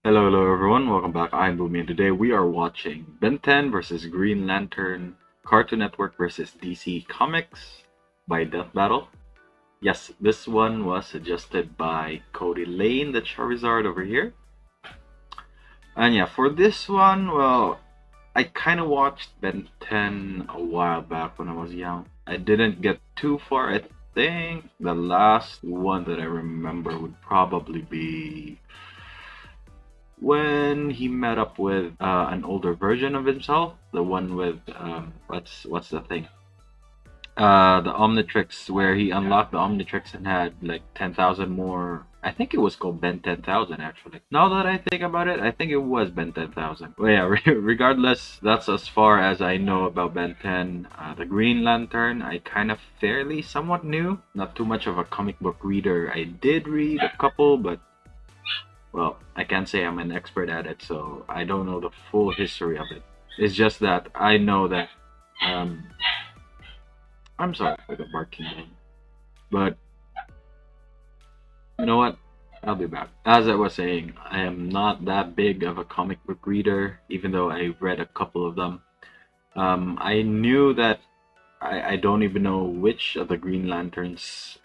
Hello everyone, welcome back. I'm ImBumi and today we are watching Ben 10 versus Green Lantern, Cartoon Network versus DC Comics by Death Battle. Yes, this one was suggested by Cody Lane, the Charizard over here. And yeah, for this one, well, I kind of watched Ben 10 a while back when I was young. I didn't get too far. I think the last one that I remember would probably be when he met up with an older version of himself, the one with what's the thing? The Omnitrix, where he unlocked the Omnitrix and had like 10,000 more. I think it was called Ben 10,000 actually. Now that I think about it, I think it was Ben 10,000. Well, yeah, regardless, that's as far as I know about Ben 10. The Green Lantern, I kind of fairly somewhat knew. Not too much of a comic book reader. I did read a couple, but well, I can't say I'm an expert at it, so I don't know the full history of it. It's just that I know that um, I'm sorry for the barking game, but you know what? I'll be back. As I was saying, I am not that big of a comic book reader, even though I read a couple of them. I knew that I don't even know which of the Green Lanterns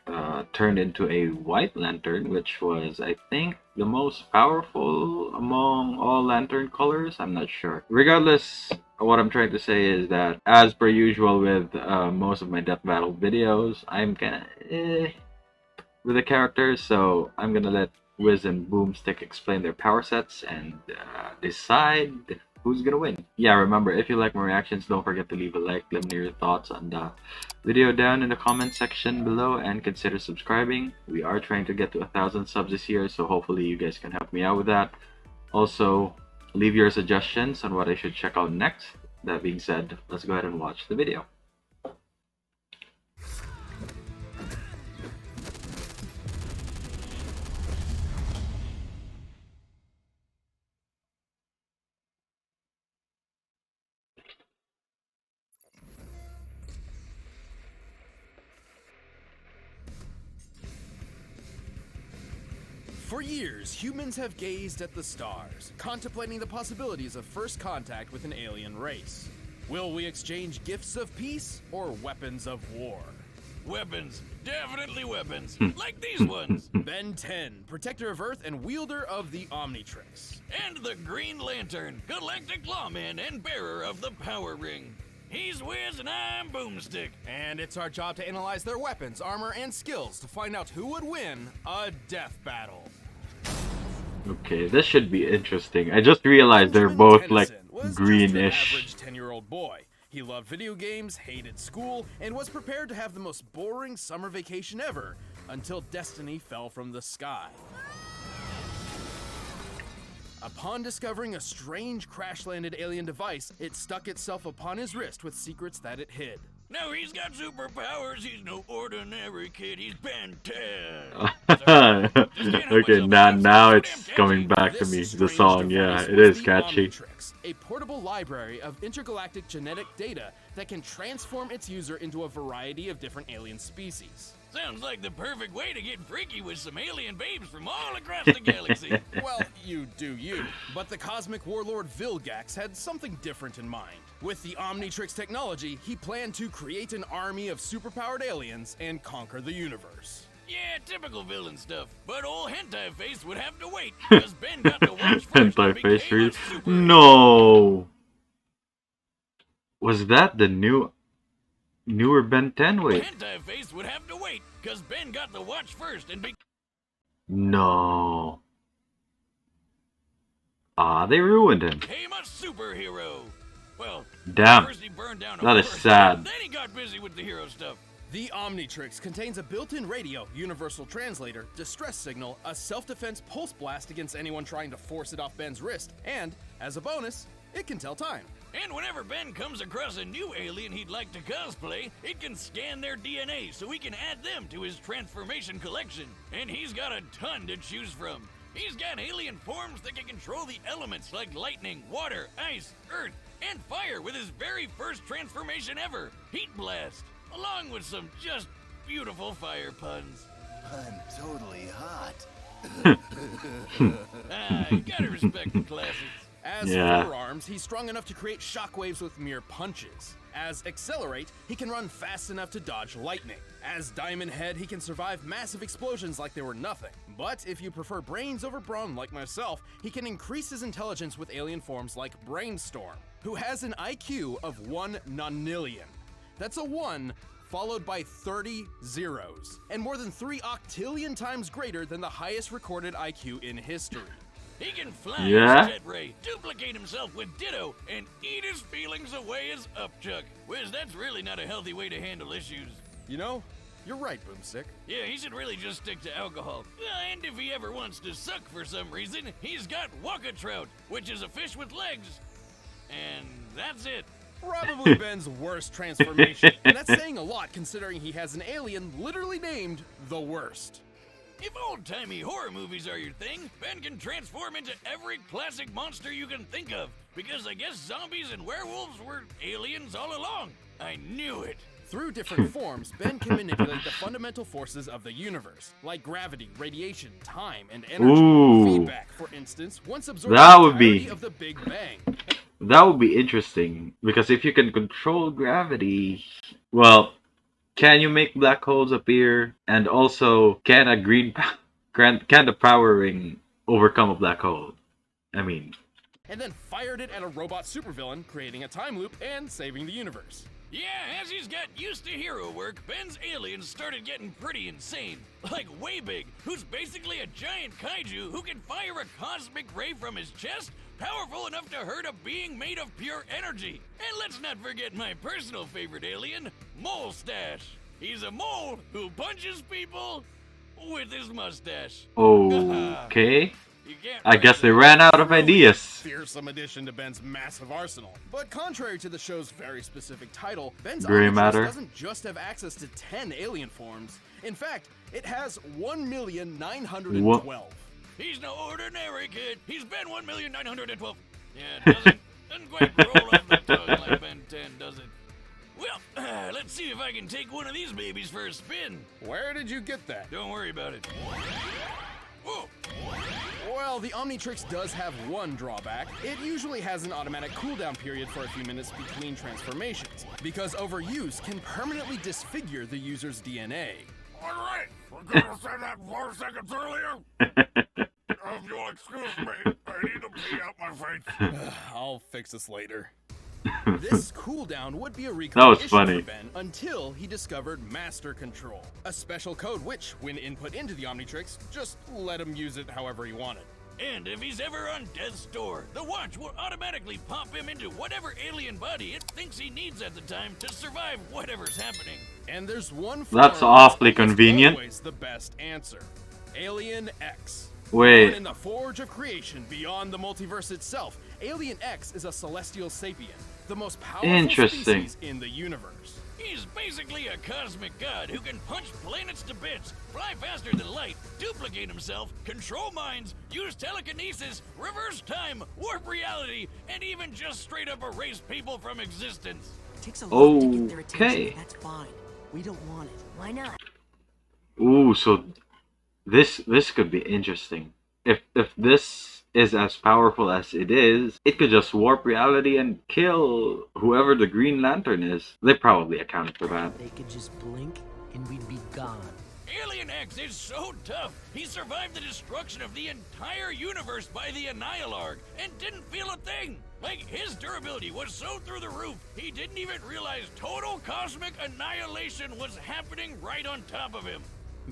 turned into a White Lantern, which was, I think, the most powerful among all Lantern colors. I'm not sure. Regardless, what I'm trying to say is that, as per usual with most of my Death Battle videos, I'm kinda with the characters, so I'm gonna let Wiz and Boomstick explain their power sets and decide who's gonna win. Yeah, remember, if you like my reactions, don't forget to leave a like, let me know your thoughts on the video down in the comment section below, and consider subscribing. We are trying to get to 1,000 subs this year, so hopefully you guys can help me out with that. Also, leave your suggestions on what I should check out next. That being said, let's go ahead and watch the video. For years, humans have gazed at the stars, contemplating the possibilities of first contact with an alien race. Will we exchange gifts of peace or weapons of war? Weapons. Definitely weapons. Like these ones. Ben 10, protector of Earth and wielder of the Omnitrix. And the Green Lantern, galactic lawman and bearer of the Power Ring. He's Wiz and I'm Boomstick. And it's our job to analyze their weapons, armor, and skills to find out who would win a death battle. Okay, this should be interesting. I just realized they're both like greenish. Average 10-year-old boy. He loved video games, hated school, and was prepared to have the most boring summer vacation ever until destiny fell from the sky. Upon discovering a strange crash-landed alien device, it stuck itself upon his wrist with secrets that it hid. Now he's got superpowers. He's no ordinary kid. He's Ben 10. Okay, now it's coming back to me. The song, yeah, it is catchy. Omnitrix, a portable library of intergalactic genetic data that can transform its user into a variety of different alien species. Sounds like the perfect way to get freaky with some alien babes from all across the galaxy. Well, you do you. But the cosmic warlord Vilgax had something different in mind. With the Omnitrix technology, he planned to create an army of superpowered aliens and conquer the universe. Yeah, typical villain stuff. But old Hentai Face would have to wait, because Ben got to watch first and Hentai face became a read. super. No! Was that the newer Ben 10? Wait. Hentai Face would have to wait, because Ben got to watch first and became No. Ah, they ruined him. a superhero. Well, Damn. first he burned down a That is forest, sad. Then he got busy with the hero stuff. The Omnitrix contains a built-in radio, universal translator, distress signal, a self-defense pulse blast against anyone trying to force it off Ben's wrist, and, as a bonus, it can tell time. And whenever Ben comes across a new alien he'd like to cosplay, it can scan their DNA so he can add them to his transformation collection. And he's got a ton to choose from. He's got alien forms that can control the elements like lightning, water, ice, earth, and fire with his very first transformation ever, Heat Blast, along with some just beautiful fire puns. I'm totally hot. You gotta respect the classics. As Yeah. forearms, he's strong enough to create shockwaves with mere punches. As Accelerate, he can run fast enough to dodge lightning. As Diamond Head, he can survive massive explosions like they were nothing. But if you prefer brains over brawn like myself, he can increase his intelligence with alien forms like Brainstorm, who has an IQ of 1 nonillion. That's a 1 followed by 30 zeros, and more than 3 octillion times greater than the highest recorded IQ in history. He can fly Yeah? his jet ray, duplicate himself with Ditto, and eat his feelings away as Upchuck. Whiz, that's really not a healthy way to handle issues. You know, you're right, Boomstick. Yeah, he should really just stick to alcohol. And if he ever wants to suck for some reason, he's got Waka Trout, which is a fish with legs. And that's it. Probably Ben's worst transformation, and that's saying a lot considering he has an alien literally named the Worst. If old-timey horror movies are your thing, Ben can transform into every classic monster you can think of, because I guess zombies and werewolves were aliens all along. I knew it. Through different forms, Ben can manipulate the fundamental forces of the universe, like gravity, radiation, time, and energy. Ooh. Feedback, for instance, once absorbed That the would be- entirety of the Big Bang. That would be interesting because if you can control gravity, well, can you make black holes appear? And also, can the power ring overcome a black hole? I mean, And then fired it at a robot supervillain, creating a time loop and saving the universe. Yeah, as he's got used to hero work, Ben's aliens started getting pretty insane. Like Waybig, who's basically a giant kaiju who can fire a cosmic ray from his chest, powerful enough to hurt a being made of pure energy. And let's not forget my personal favorite alien, Mole Stash. He's a mole who punches people with his mustache. okay. You can't I guess they ran out of ideas. Fearsome addition to Ben's massive arsenal. But contrary to the show's very specific title, Ben's Gray Omnitrix matter. doesn't just have access to 10 alien forms. In fact, it has 1,912. He's no ordinary kid. He's Ben 1,912. Yeah, it doesn't quite roll off the tongue like Ben 10, does it? Well, let's see if I can take one of these babies for a spin. Where did you get that? Don't worry about it. Whoa. Well, the Omnitrix does have one drawback. It usually has an automatic cooldown period for a few minutes between transformations, because overuse can permanently disfigure the user's DNA. All right, we're gonna say that 4 seconds earlier. If you'll excuse me, I need to pee out my face. I'll fix this later. This cooldown would be a That recurring was issue funny. for Ben until he discovered Master Control, a special code which, when input into the Omnitrix, just let him use it however he wanted. And if he's ever on death's door, the watch will automatically pop him into whatever alien body it thinks he needs at the time to survive whatever's happening. And there's one That's form awfully that's convenient. Always the best answer. Alien X. Wait. Born in the forge of creation beyond the multiverse itself, Alien X is a celestial sapient, the most powerful Interesting. species in the universe. He's basically a cosmic god who can punch planets to bits, fly faster than light, duplicate himself, control minds, use telekinesis, reverse time, warp reality, and even just straight up erase people from existence. It takes a lot to get their attention. Okay. That's fine. We don't want it. Why not? Ooh, so this could be interesting. If this is as powerful as it is, it could just warp reality and kill whoever the Green Lantern is. They probably accounted for that. They could just blink and we'd be gone. Alien X is so tough, he survived the destruction of the entire universe by the Annihilarg and didn't feel a thing. Like, his durability was so through the roof, he didn't even realize total cosmic annihilation was happening right on top of him.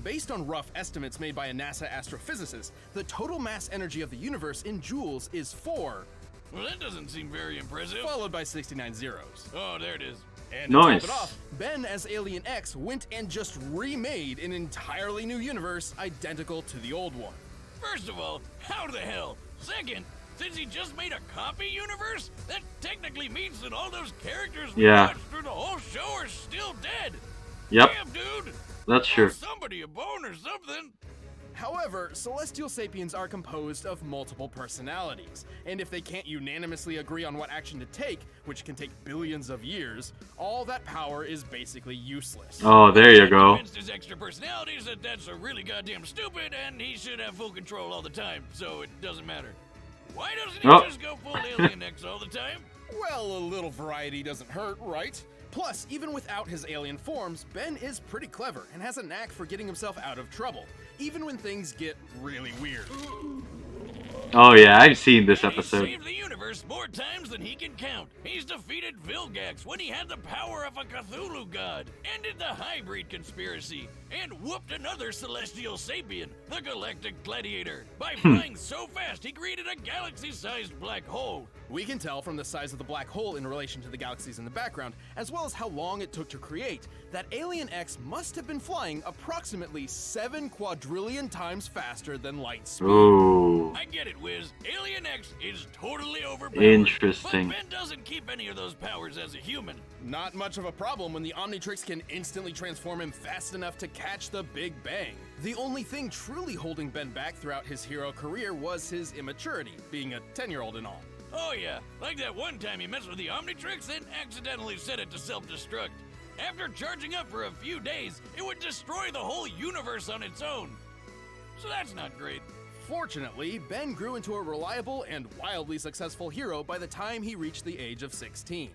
Based on rough estimates made by a NASA astrophysicist, the total mass energy of the universe in joules is 4, Well, that doesn't seem very impressive. followed by 69 zeros. Oh, there it is. And to Nice. top it off, Ben as Alien X went and just remade an entirely new universe identical to the old one. First of all, how the hell? Second, since he just made a copy universe, that technically means that all those characters we Yeah. watched through the whole show are still dead. Yep, Damn, dude. that's Give true. somebody a bone or something. However, celestial sapiens are composed of multiple personalities, and if they can't unanimously agree on what action to take, which can take billions of years, all that power is basically useless. Oh, there you go. Convinced his extra personalities that that's a really goddamn stupid and he should have full control all the time, so it doesn't matter. Why doesn't he just go full Alien X all the time? Well, a little variety doesn't hurt, right? Plus, even without his alien forms, Ben is pretty clever and has a knack for getting himself out of trouble, even when things get really weird. Oh yeah, I've seen this He's episode. saved the universe more times than he can count. He's defeated Vilgax when he had the power of a Cthulhu god, ended the hybrid conspiracy, and whooped another celestial sapien, the Galactic Gladiator. By flying so fast, he created a galaxy-sized black hole. We can tell from the size of the black hole in relation to the galaxies in the background, as well as how long it took to create, that Alien X must have been flying approximately 7 quadrillion times faster than light speed. Ooh, I get it, Wiz. Alien X is totally overpowered. interesting. But Ben doesn't keep any of those powers as a human. Not much of a problem when the Omnitrix can instantly transform him fast enough to catch the Big Bang. The only thing truly holding Ben back throughout his hero career was his immaturity, being a 10-year-old and all. Oh yeah, like that one time he messed with the Omnitrix and accidentally set it to self-destruct. After charging up for a few days, it would destroy the whole universe on its own. So that's not great. Fortunately, Ben grew into a reliable and wildly successful hero by the time he reached the age of 16.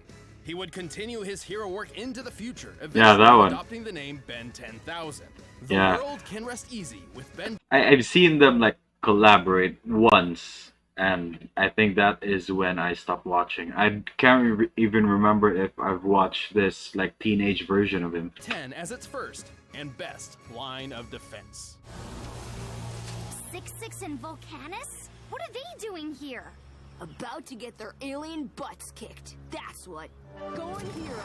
He would continue his hero work into the future, eventually that one. adopting the name Ben 10,000. The Yeah. world can rest easy with Ben. I've seen them like collaborate once, and I think that is when I stopped watching. I can't even remember if I've watched this like teenage version of him. 10 as its first and best line of defense. 6-6 and Volcanus? What are they doing here? About to get their alien butts kicked. That's what. Going hero.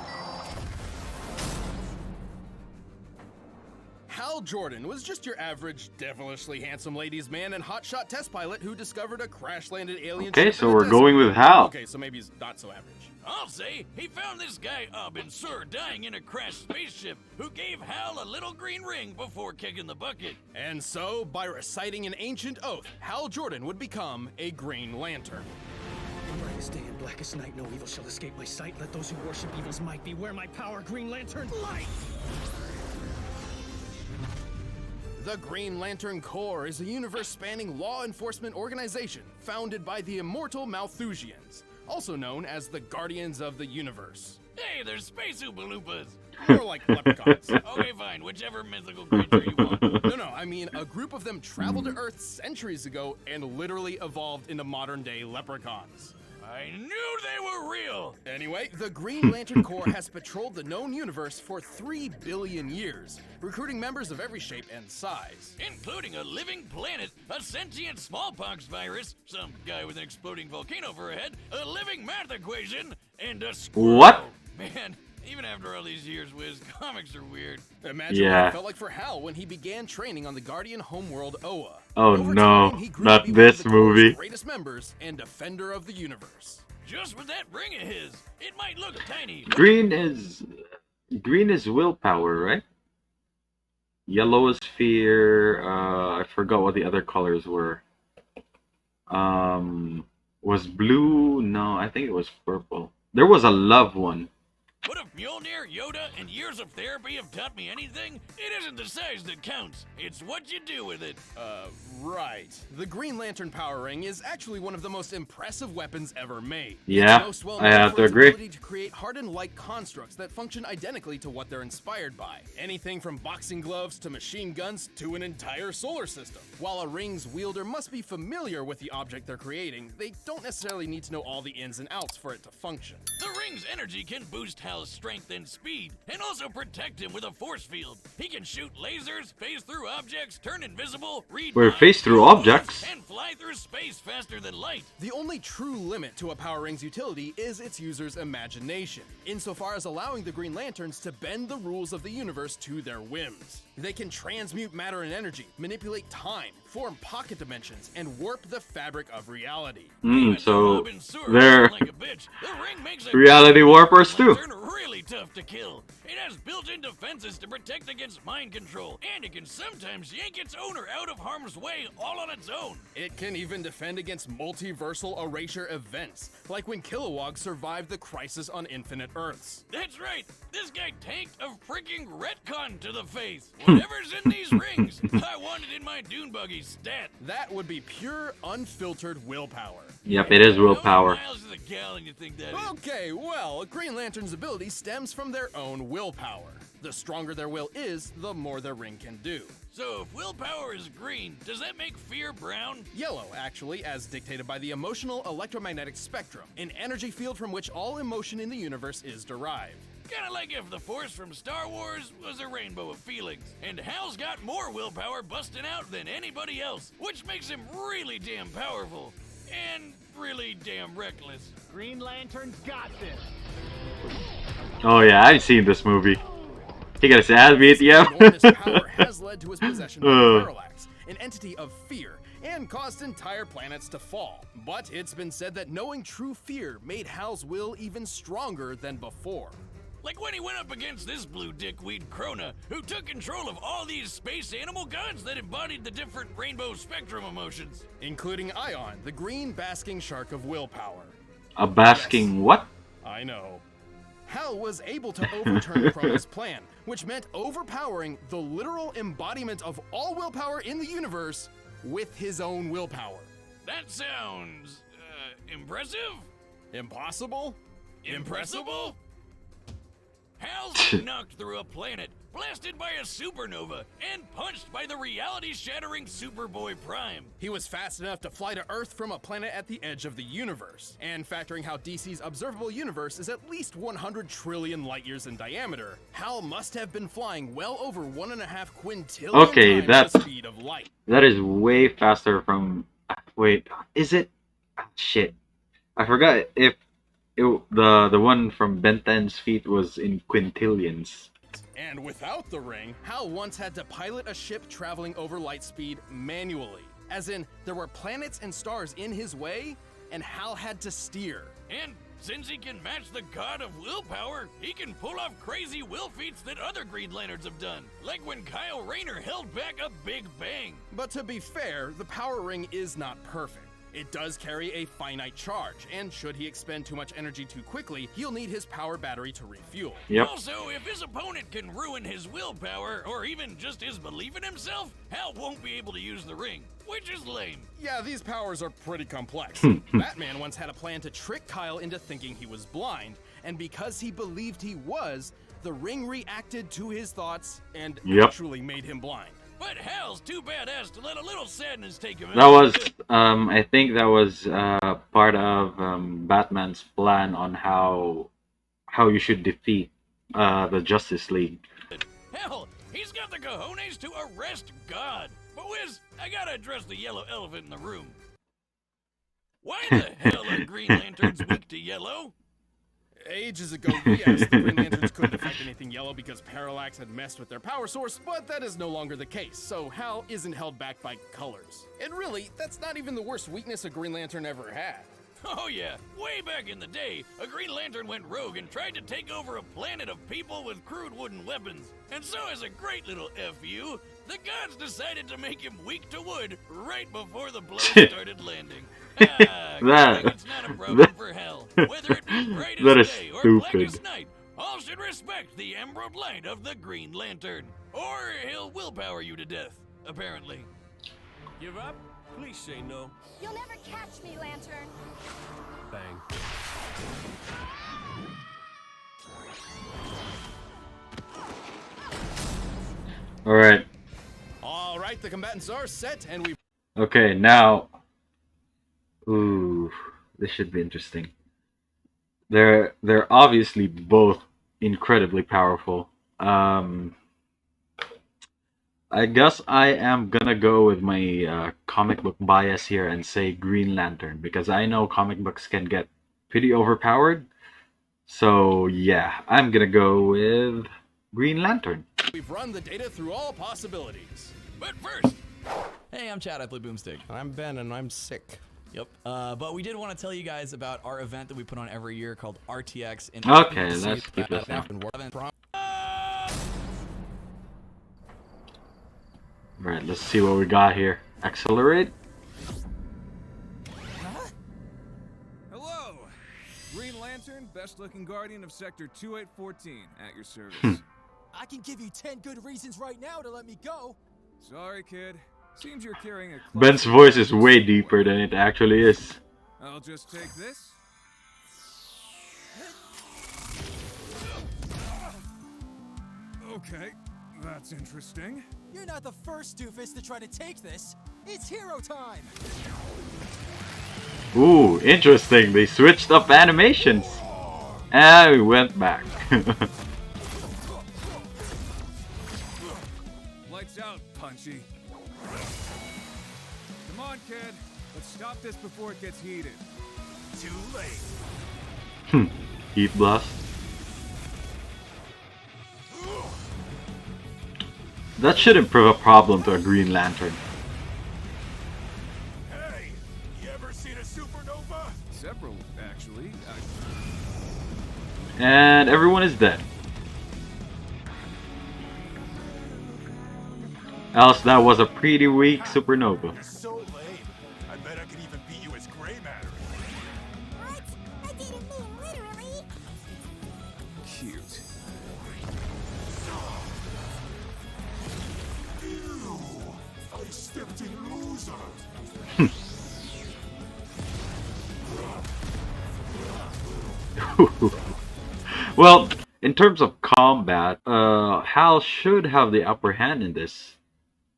Hal Jordan was just your average, devilishly handsome ladies man and hotshot test pilot who discovered a crash-landed alien Okay, ship so in the we're desert. going with Hal. Okay, so maybe he's not so average. I'll say he found this guy Abin Sur dying in a crashed spaceship who gave Hal a little green ring before kicking the bucket. And so, by reciting an ancient oath, Hal Jordan would become a Green Lantern. Brightest day and blackest night, no evil shall escape my sight. Let those who worship evil's might beware my power, Green Lantern, light! The Green Lantern Corps is a universe-spanning law enforcement organization founded by the immortal Malthusians, also known as the Guardians of the Universe. Hey, there's Space Oompa-Loompas. More like leprechauns. Okay, fine, whichever mythical creature you want. No, I mean, a group of them traveled to Earth centuries ago and literally evolved into modern-day leprechauns. I knew they were real. Anyway, the Green Lantern Corps has patrolled the known universe for 3 billion years, recruiting members of every shape and size. Including a living planet, a sentient smallpox virus, some guy with an exploding volcano for a head, a living math equation, and a squirrel. What? Man, even after all these years, Wiz, comics are weird. Imagine Yeah. what it felt like for Hal when he began training on the Guardian homeworld Oa. Oh, Over no, time, he grew not to be one of this the Corps' movie. greatest members and defender of the universe. Just with that ring of his, it might look tiny. Green is willpower, right? Yellow is fear. I forgot what the other colors were. Was blue? No, I think it was purple. There was a love one. But if Mjolnir, Yoda, and years of therapy have taught me anything, it isn't the size that counts. It's what you do with it. Right. The Green Lantern Power Ring is actually one of the most impressive weapons ever made. Yeah, It's most well I known have for to its agree. ability to create hardened light constructs that function identically to what they're inspired by. Anything from boxing gloves to machine guns to an entire solar system. While a ring's wielder must be familiar with the object they're creating, they don't necessarily need to know all the ins and outs for it to function. The ring's energy can boost Hal's strength and speed, and also protect him with a force field. He can shoot lasers, phase through objects, turn invisible, read We're minds, phase through do objects? and fly through space faster than light. The only true limit to a Power Ring's utility is its user's imagination, insofar as allowing the Green Lanterns to bend the rules of the universe to their whims. They can transmute matter and energy, manipulate time, form pocket dimensions, and warp the fabric of reality. So Robin Sewer they're like a bitch. The ring makes a reality warpers too. Lantern really tough to kill. It has built-in defenses to protect against mind control, and it can sometimes yank its owner out of harm's way all on its own. It can even defend against multiversal erasure events, like when Kilowog survived the Crisis on Infinite Earths. That's right. This guy tanked a freaking retcon to the face. Whatever's in these rings, I want it in my dune buggy stat. That would be pure, unfiltered willpower. Yep, it is willpower. How many miles to the gallon you think that is? Okay, well, Green Lantern's ability stems from their own willpower. The stronger their will is, the more their ring can do. So if willpower is green, does that make fear brown? Yellow, actually, as dictated by the emotional electromagnetic spectrum, an energy field from which all emotion in the universe is derived. Kinda like if the Force from Star Wars was a rainbow of feelings, and Hal's got more willpower busting out than anybody else, which makes him really damn powerful, and really damn reckless. Green Lantern's got this. Oh yeah, I've seen this movie. He got his ass beat, yeah. Enormous power has led to his possession by Parallax, an entity of fear, and caused entire planets to fall. But it's been said that knowing true fear made Hal's will even stronger than before. Like when he went up against this blue dickweed Krona, who took control of all these space animal gods that embodied the different rainbow spectrum emotions. Including Ion, the green basking shark of willpower. A basking what? I know. Hal was able to overturn Krona's plan, which meant overpowering the literal embodiment of all willpower in the universe with his own willpower. That sounds, impressive? Impossible? Impressible? Hal's been knocked through a planet, blasted by a supernova, and punched by the reality-shattering Superboy Prime. He was fast enough to fly to Earth from a planet at the edge of the universe. And factoring how DC's observable universe is at least 100 trillion light years in diameter, Hal must have been flying well over 1.5 quintillion times the speed of light. That is way faster from... Wait, is it? Shit. I forgot if the one from Ben 10's feet was in quintillions. And without the ring, Hal once had to pilot a ship traveling over light speed manually. As in, there were planets and stars in his way, and Hal had to steer. And since he can match the god of willpower, he can pull off crazy will feats that other Green Lanterns have done. Like when Kyle Rayner held back a Big Bang. But to be fair, the power ring is not perfect. It does carry a finite charge, and should he expend too much energy too quickly, he'll need his power battery to refuel. Yep. Also, if his opponent can ruin his willpower, or even just his belief in himself, Hal won't be able to use the ring, which is lame. Yeah, these powers are pretty complex. Batman once had a plan to trick Kyle into thinking he was blind, and because he believed he was, the ring reacted to his thoughts and actually made him blind. But Hal's too badass to let a little sadness take him out. That was, I think that was part of Batman's plan on how you should defeat the Justice League. Hell, he's got the cojones to arrest God. But Wiz, I gotta address the yellow elephant in the room. Why the hell are Green Lanterns weak to yellow? Ages ago, yes, the Green Lanterns couldn't affect anything yellow because Parallax had messed with their power source, but that is no longer the case, so Hal isn't held back by colors. And really, that's not even the worst weakness a Green Lantern ever had. Oh yeah, way back in the day, a Green Lantern went rogue and tried to take over a planet of people with crude wooden weapons. And so as a great little FU, the gods decided to make him weak to wood right before the blows started landing. It's not a problem for Hell. Whether it be brightest day or blackest night, all should respect the emerald light of the Green Lantern. Or he'll willpower you to death, apparently. Give up? Please say no. You'll never catch me, Lantern. Bang. Alright, the combatants are set, and we... Okay, now... Ooh, this should be interesting. They're obviously both incredibly powerful. I guess I am gonna go with my comic book bias here and say Green Lantern, because I know comic books can get pretty overpowered. So yeah, I'm gonna go with Green Lantern. We've run the data through all possibilities. But first, Hey, I'm Chad Athlete Boomstick. I'm Ben and I'm sick. Yep. But we did want to tell you guys about our event that we put on every year called RTX. In Okay, let's keep this now. Alright, let's see what we got here. Accelerate. Hello! Green Lantern, best looking guardian of Sector 2814, at your service. I can give you 10 good reasons right now to let me go. Sorry, kid. Seems you're carrying a Ben's voice is way deeper than it actually is. I'll just take this. Okay, that's interesting. You're not the first doofus to try to take this. It's hero time. Ooh, interesting. They switched up animations. And we went back. Lights out, Punchy. Come on, kid. Let's stop this before it gets heated. Too late. Heat blast. That shouldn't prove a problem to a Green Lantern. Hey, you ever seen a supernova? Several, actually. And everyone is dead. Else that was a pretty weak supernova. You're so lame. I bet I could even beat you as gray matter. What? I didn't mean literally. Cute. Ew! I stepped in loser. Well, in terms of combat, Hal should have the upper hand in this.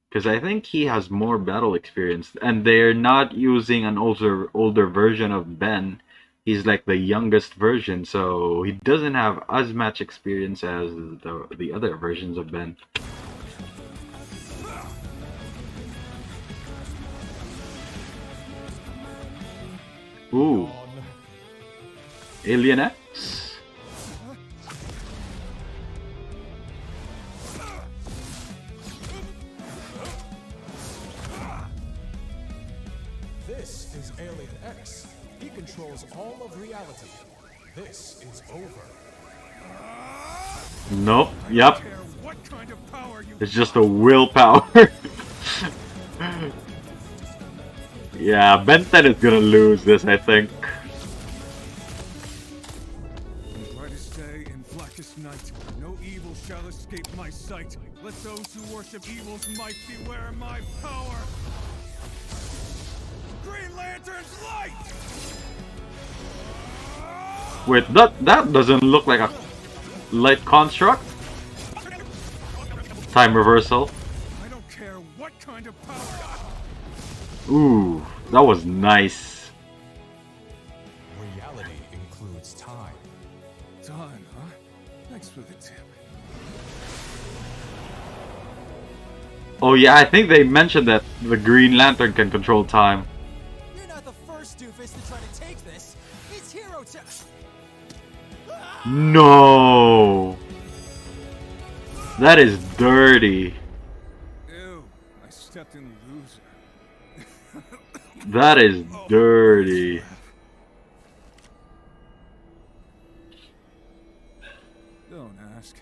Because I think he has more battle experience. And they're not using an older version of Ben. He's like the youngest version, so he doesn't have as much experience as the other versions of Ben. Ooh. Alien X? This is Alien X. He controls all of reality. This is over. Nope. Yep. What kind of power you It's just a willpower. Yeah, Ben 10 is gonna lose this, I think. brightest day and blackest night. No evil shall escape my sight. Let those who worship evil's might beware my power. Green Lantern's light! Wait, that doesn't look like a light construct? Time reversal. I don't care what kind of power. Ooh, that was nice. Reality includes time. Time, huh? Thanks for the tip. Oh yeah, I think they mentioned that the Green Lantern can control time. You're not the first doofus to try to take this. It's hero time. No! That is dirty. Ew, I stepped in loser. That is dirty. Don't ask.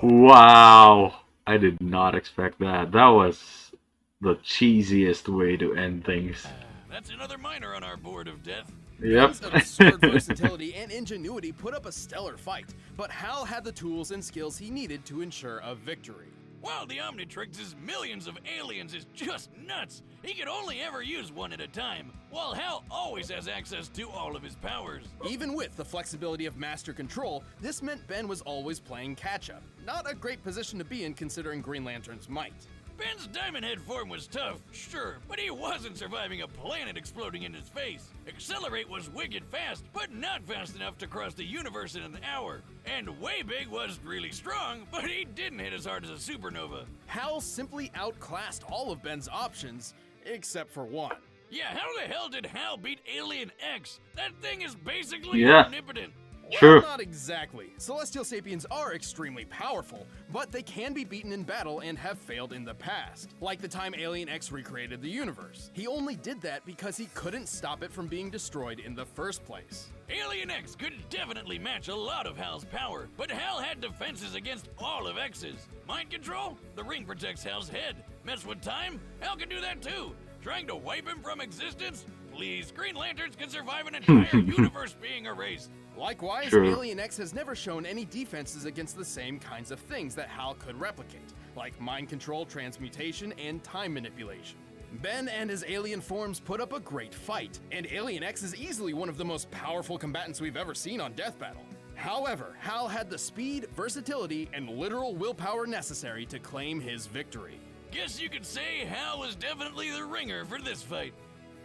Wow. I did not expect that. That was the cheesiest way to end things. that's another miner on our board of death. Yep. Ben's absurd versatility and ingenuity put up a stellar fight, but Hal had the tools and skills he needed to ensure a victory. While the Omnitrix's millions of aliens is just nuts, he can only ever use one at a time, while Hal always has access to all of his powers. Even with the flexibility of master control, this meant Ben was always playing catch-up. Not a great position to be in considering Green Lantern's might. Ben's Diamond Head form was tough, sure, but he wasn't surviving a planet exploding in his face. Accelerate was wicked fast, but not fast enough to cross the universe in an hour. And Way Big was really strong, but he didn't hit as hard as a supernova. Hal simply outclassed all of Ben's options, except for one. Yeah, how the hell did Hal beat Alien X? That thing is basically Yeah. omnipotent. True. Well, not exactly. Celestial sapiens are extremely powerful, but they can be beaten in battle and have failed in the past. Like the time Alien X recreated the universe. He only did that because he couldn't stop it from being destroyed in the first place. Alien X could definitely match a lot of Hal's power, but Hal had defenses against all of X's. Mind control? The ring protects Hal's head. Mess with time? Hal can do that too. Trying to wipe him from existence? Please, Green Lanterns can survive an entire universe being erased. Likewise, True. Alien X has never shown any defenses against the same kinds of things that Hal could replicate, like mind control, transmutation, and time manipulation. Ben and his alien forms put up a great fight, and Alien X is easily one of the most powerful combatants we've ever seen on Death Battle. However, Hal had the speed, versatility, and literal willpower necessary to claim his victory. Guess you could say Hal was definitely the ringer for this fight.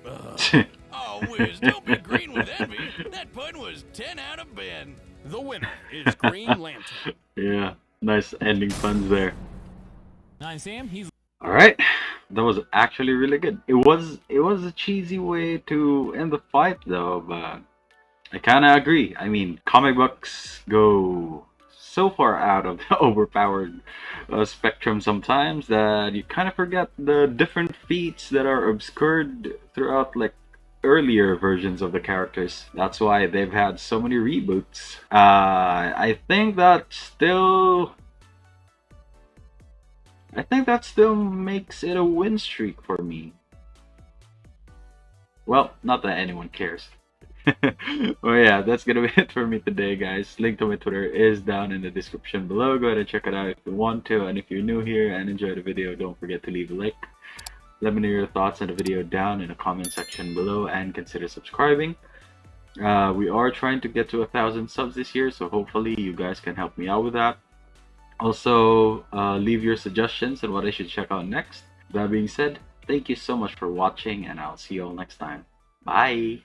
Oh, Wiz, don't be green with envy. That pun was 10 out of Ben. The winner is Green Lantern. Yeah, nice ending puns there. I'm Sam. He's All right, that was actually really good. It was a cheesy way to end the fight though, but I kind of agree. I mean, comic books go so far out of the overpowered spectrum sometimes that you kind of forget the different feats that are obscured throughout like earlier versions of the characters. That's why they've had so many reboots. I think that still makes it a win streak for me. Well, not that anyone cares. Well, yeah, that's gonna be it for me today, guys. Link to my Twitter is down in the description below. Go ahead and check it out if you want to. And if you're new here and enjoy the video, don't forget to leave a like. Let me know your thoughts on the video down in the comment section below, and consider subscribing. We are trying to get to 1,000 subs this year, so hopefully you guys can help me out with that. Also, leave your suggestions on what I should check out next. That being said, thank you so much for watching, and I'll see you all next time. Bye!